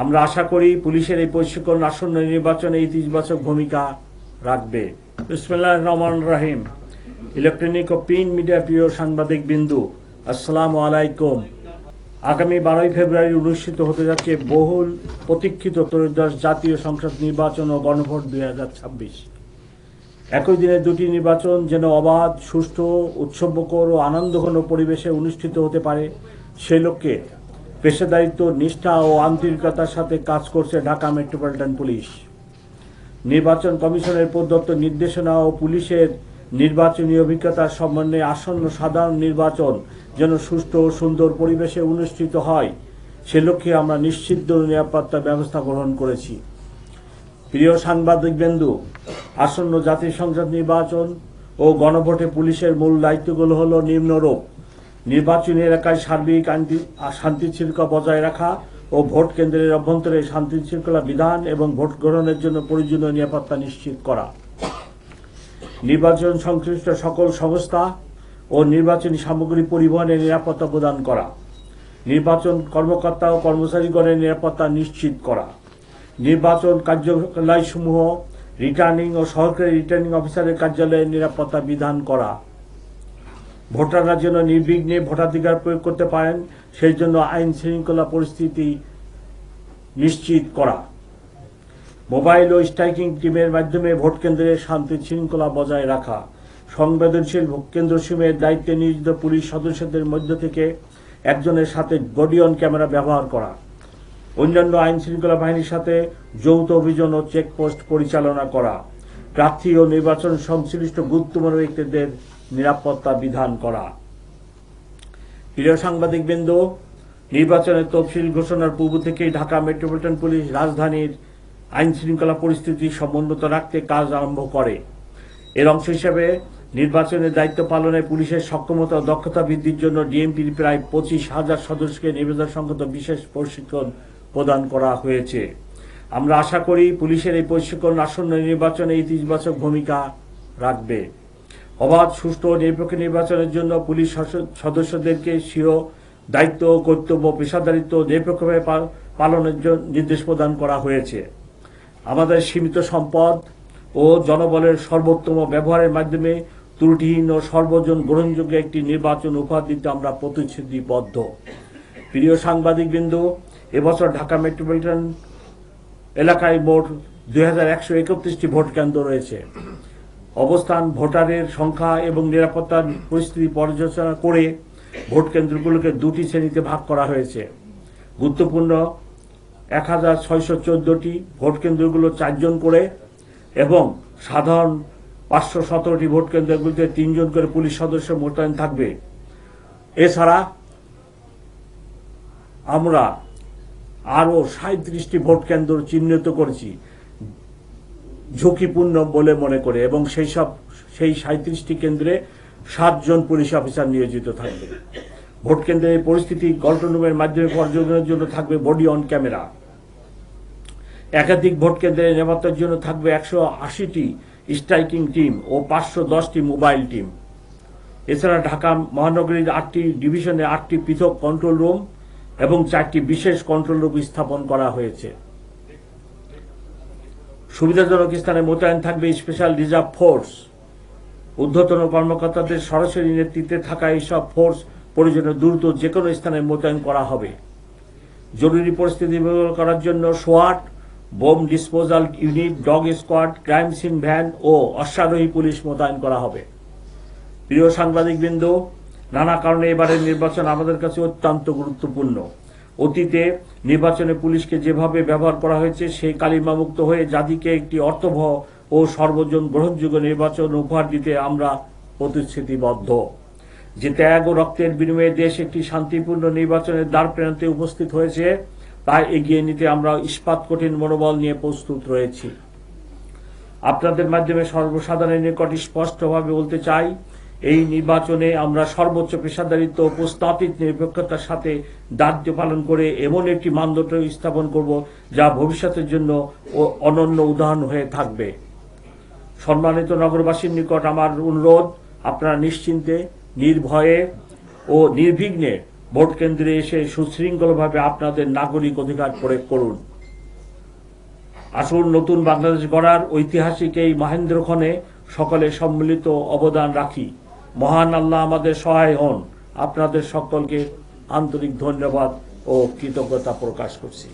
আমরা আশা করি পুলিশের এই প্রশিক্ষণ আসন্ন নির্বাচনে ইতিবাচক ভূমিকা রাখবে। বিসমিল্লাহির রহমানির রহিম। ইলেকট্রনিক ও প্রিন্ট মিডিয়া প্রিয় সাংবাদিক বিন্দু, আসসালামু আলাইকুম। আগামী 12ই ফেব্রুয়ারি অনুষ্ঠিত হতে যাচ্ছে বহুল প্রতীক্ষিত ত্রয়োদশ জাতীয় সংসদ নির্বাচন ও গণভোট 2026। একই দিনে দুটি নির্বাচন যেন অবাধ, সুষ্ঠু, উৎসবমুখর ও আনন্দঘন পরিবেশে অনুষ্ঠিত হতে পারে, সে লক্ষ্যে পেশাদারিত্ব, নিষ্ঠা ও আন্তরিকতার সাথে কাজ করছে ঢাকা মেট্রোপলিটন পুলিশ। নির্বাচন কমিশনের প্রদত্ত নির্দেশনা ও পুলিশের নির্বাচনী অভিজ্ঞতার সমন্বয়ে আসন্ন সাধারণ নির্বাচন যেন সুষ্ঠু ও সুন্দর পরিবেশে অনুষ্ঠিত হয়, সে লক্ষ্যে আমরা নিশ্চিত নিরাপত্তা ব্যবস্থা গ্রহণ করেছি। প্রিয় সাংবাদিকবৃন্দু, আসন্ন জাতীয় সংসদ নির্বাচন ও গণভোটে পুলিশের মূল দায়িত্বগুলো হল নিম্নরূপ: নির্বাচনী এলাকায় সার্বিক শান্তি শৃঙ্খলা বজায় রাখা ও ভোট কেন্দ্রের অভ্যন্তরে শান্তি শৃঙ্খলা বিধান এবং ভোট গ্রহণের জন্য প্রয়োজনীয় নিরাপত্তা নিশ্চিত করা, নির্বাচন সংশ্লিষ্ট সকল সংস্থা ও নির্বাচনী সামগ্রী পরিবহনের নিরাপত্তা প্রদান করা, নির্বাচন কর্মকর্তা ও কর্মচারীগণের নিরাপত্তা নিশ্চিত করা, নির্বাচন কার্যালয়সমূহ রিটার্নিং ও সহকারী রিটার্নিং অফিসারের কার্যালয়ের নিরাপত্তা বিধান করা, ভোটাররা যেন নির্বিঘ্নে ভোটাধিকার প্রয়োগ করতে পারেন সেই জন্য আইন শৃঙ্খলা পরিস্থিতি নিশ্চিত করা, মোবাইল ও স্ট্রাইকিং টিমের মাধ্যমে ভোট কেন্দ্রের শান্তি শৃঙ্খলা বজায় রাখা, সংবেদনশীল ভোট কেন্দ্রসমূহের দায়িত্বে নিয়োজিত পুলিশ সদস্যদের মধ্য থেকে একজনের সাথে বডি অন ক্যামেরা ব্যবহার করা, অন্যান্য আইন শৃঙ্খলা বাহিনীর সাথে যৌথ অভিযান ও চেকপোস্ট পরিচালনা করা, প্রার্থী ও নির্বাচন সংশ্লিষ্ট গুরুত্বপূর্ণ ব্যক্তিদের নিরাপত্তা বিধান করা। প্রিয় সাংবাদিকবৃন্দ, নির্বাচনের তফসিল ঘোষণার পূর্ব থেকেই ঢাকা মেট্রোপলিটন পুলিশ রাজধানীর আইন শৃঙ্খলা পরিস্থিতি সমুন্নত রাখতে কাজ আরম্ভ করে। এর অংশ হিসেবে নির্বাচনের দায়িত্ব পালনে পুলিশের সক্ষমতা ও দক্ষতা বৃদ্ধির জন্য ডিএমপির প্রায় 25,000 সদস্যকে নিবেদন সংক্রান্ত বিশেষ প্রশিক্ষণ প্রদান করা হয়েছে। আমরা আশা করি পুলিশের এই প্রশিক্ষণ আসন্ন নির্বাচনে ইতিবাচক ভূমিকা রাখবে। অবাধ, সুষ্ঠু ও নিরপেক্ষ নির্বাচনের জন্য পুলিশ সদস্যদেরকে স্বীয় দায়িত্ব, কর্তব্য, পেশাদারিত্ব নিরপেক্ষভাবে পালনের জন্য নির্দেশ প্রদান করা হয়েছে। আমাদের সীমিত সম্পদ ও জনবলের সর্বোত্তম ব্যবহারের মাধ্যমে ত্রুটিহীন ও সর্বজন গ্রহণযোগ্য একটি নির্বাচন উপহার দিতে আমরা প্রতিশ্রুতিবদ্ধ। প্রিয় সাংবাদিকবৃন্দ, এবছর ঢাকা মেট্রোপলিটন এলাকায় মোট 2131টি ভোট কেন্দ্র রয়েছে। অবস্থান, ভোটারের সংখ্যা এবং নিরাপত্তার পরিস্থিতি পর্যালোচনা করে ভোট কেন্দ্রগুলোকে দুটি শ্রেণীতে ভাগ করা হয়েছে। গুরুত্বপূর্ণ 1614টি ভোট কেন্দ্রগুলো 4 জন করে এবং সাধারণ 517টি ভোট কেন্দ্রগুলিতে 3 জন করে পুলিশ সদস্য মোতায়েন থাকবে। এছাড়া আমরা আরও 37টি ভোট কেন্দ্র চিহ্নিত করেছি ঝুঁকিপূর্ণ বলে মনে করে, এবং সেই 37টি কেন্দ্রে 7 জন পুলিশ অফিসার নিয়োজিত থাকবে। ভোট কেন্দ্রের পরিস্থিতি কন্ট্রোল রুমের মাধ্যমে পর্যবেক্ষণের জন্য থাকবে বডি অন ক্যামেরা। একাধিক ভোট কেন্দ্রের নিরাপত্তার জন্য থাকবে 180টি স্ট্রাইকিং টিম ও 510টি মোবাইল টিম। এছাড়া ঢাকা মহানগরীর 8টি ডিভিশনে 8টি পৃথক কন্ট্রোল রুম এবং 4টি বিশেষ কন্ট্রোল রুম স্থাপন করা হয়েছে। সুবিধাজনক স্থানে মোতায়েন থাকবে স্পেশাল রিজার্ভ ফোর্স। ঊর্ধ্বতন কর্মকর্তাদের সরাসরি নেতৃত্বে থাকা এইসব ফোর্স প্রয়োজনে দ্রুত যে কোনো স্থানে মোতায়েন করা হবে। জরুরি পরিস্থিতি মোকাবিলা করার জন্য সোয়াট, bomb disposal unit, dog squad, crime scene van ও অশ্বারোহী পুলিশ মোতায়েন করা হবে। প্রিয় সাংবাদিকবৃন্দ, নানা কারণে এবারের নির্বাচন আমাদের কাছে অত্যন্ত গুরুত্বপূর্ণ। অতীতে নির্বাচনে পুলিশকে যেভাবে ব্যবহার করা হয়েছে সেই কালিমামুক্ত হয়ে জাতিকে একটি অর্থবহ ও সর্বজন গ্রহণযোগ্য নির্বাচন উপহার দিতে আমরা প্রতিশ্রুতিবদ্ধ। যে ত্যাগ ও রক্তের বিনিময়ে দেশ একটি শান্তিপূর্ণ নির্বাচনের দ্বার প্রান্তে উপস্থিত হয়েছে তা এগিয়ে নিতে আমরা ইস্পাত কঠিন মনোবল নিয়ে প্রস্তুত রয়েছি। আপনাদের মাধ্যমে সর্বসাধারণের নিকট স্পষ্টভাবে বলতে চাই, এই নির্বাচনে আমরা সর্বোচ্চ পেশাদারিত্ব ও প্রস্তাবিত নিরপেক্ষতার সাথে দায়িত্ব পালন করে এমন একটি মানদণ্ড স্থাপন করব যা ভবিষ্যতের জন্য অনন্য উদাহরণ হয়ে থাকবে। সম্মানিত নগরবাসীর নিকট আমার অনুরোধ, আপনারা নিশ্চিন্তে, নির্ভয়ে ও নির্বিঘ্নে ভোট কেন্দ্রে এসে সুশৃঙ্খলভাবে আপনাদের নাগরিক অধিকার প্রয়োগ করুন। আসুন নতুন বাংলাদেশ গড়ার ঐতিহাসিক এই মহেন্দ্রক্ষণে সকলে সম্মিলিত অবদান রাখি। মহান আল্লাহ আমাদের সহায় হন। আপনাদের সকলকে আন্তরিক ধন্যবাদ ও কৃতজ্ঞতা প্রকাশ করছি।